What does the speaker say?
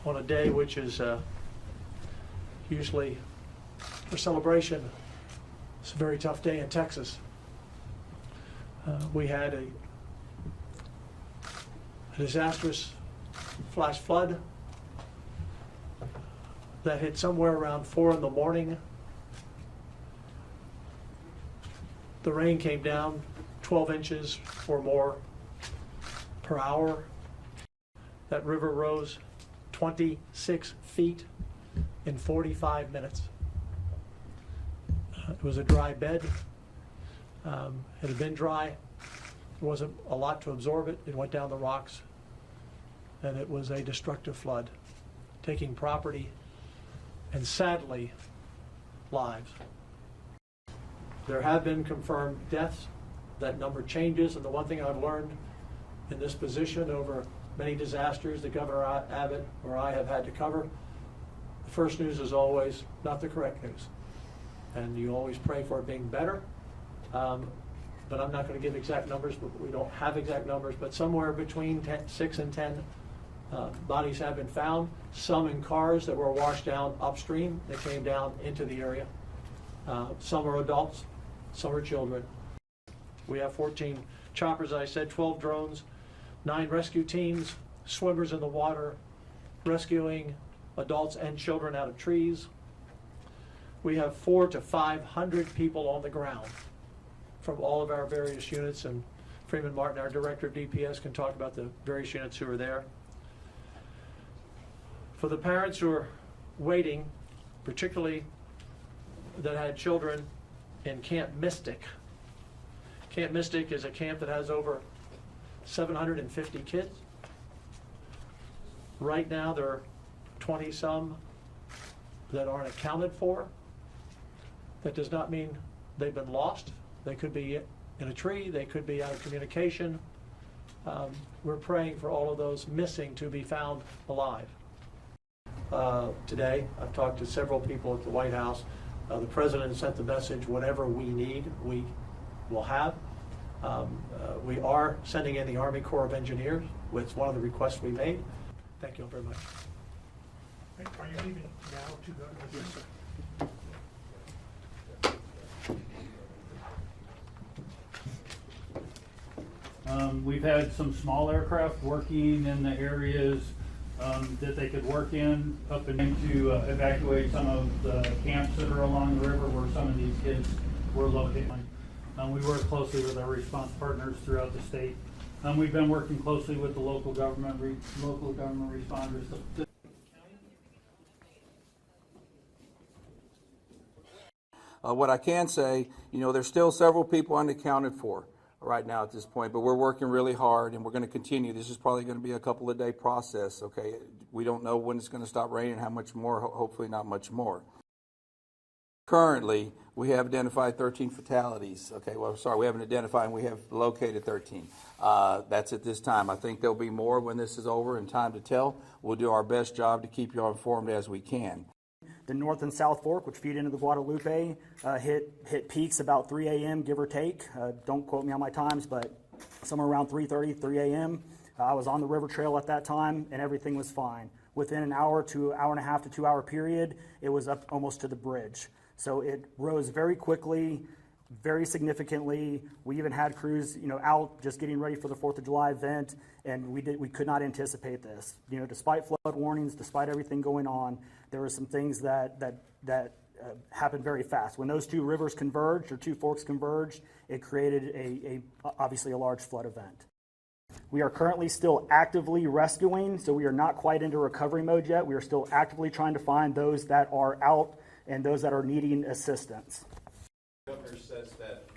On a day which is usually for celebration, it's a very tough day in Texas. We had a disastrous flash flood that hit somewhere around 4 in the morning. The rain came down 12 inches or more per hour. That river rose 26 feet in 45 minutes. It was a dry bed. It had been dry. There wasn't a lot to absorb it. It went down the rocks, and it was a destructive flood, taking property and, sadly, lives. There have been confirmed deaths. That number changes, and the one thing I've learned in this position over many disasters that Governor Abbott or I have had to cover, the first news is always not the correct news. And you always pray for it being better. But I'm not going to give exact numbers, but we don't have exact numbers, but somewhere between 6 and 10 bodies have been found, some in cars that were washed down upstream that came down into the area. Some are adults, some are children. We have 14 choppers, I said, 12 drones, 9 rescue teams, swimmers in the water, rescuing adults and children out of trees. We have 400 to 500 people on the ground from all of our various units, and Freeman Martin, our director of DPS, can talk about the various units who are there. For the parents who are waiting, particularly that had children in Camp Mystic. Camp Mystic is a camp that has over 750 kids. Right now there are 20-some that aren't accounted for. That does not mean they've been lost. They could be in a tree, they could be out of communication. We're praying for all of those missing to be found alive. Today, I've talked to several people at the White House. The President sent the message, whatever we need, we will have. We are sending in the Army Corps of Engineers, which is one of the requests we made. Thank you all very much. Are you leaving now to go? Yes, sir. We've had some small aircraft working in the areas that they could work in, up and to evacuate some of the camps that are along the river where some of these kids were located. We work closely with our response partners throughout the state. We've been working closely with the local government responders. What I can say, there's still several people unaccounted for right now at this point, but we're working really hard and we're going to continue. This is probably going to be a couple of day process, okay? We don't know when it's going to stop raining, how much more, hopefully not much more. Currently, we have identified 13 fatalities. Okay, well, sorry, we haven't identified, we have located 13. That's at this time. I think there'll be more when this is over and time to tell. We'll do our best job to keep you informed as we can. The North and South Fork, which feed into the Guadalupe, hit peaks about 3 a.m., give or take. Don't quote me on my times, but somewhere around 3:30, 3 a.m. I was on the river trail at that time, and everything was fine. Within an hour to hour and a half to 2 hour period, it was up almost to the bridge. So it rose very quickly, very significantly. We even had crews, out just getting ready for the 4th of July event, and we could not anticipate this. Despite flood warnings, despite everything going on, there were some things that happened very fast. When those two rivers converged, or two forks converged, it created obviously a large flood event. We are currently still actively rescuing, so we are not quite into recovery mode yet. We are still actively trying to find those that are out and those that are needing assistance. The governor says that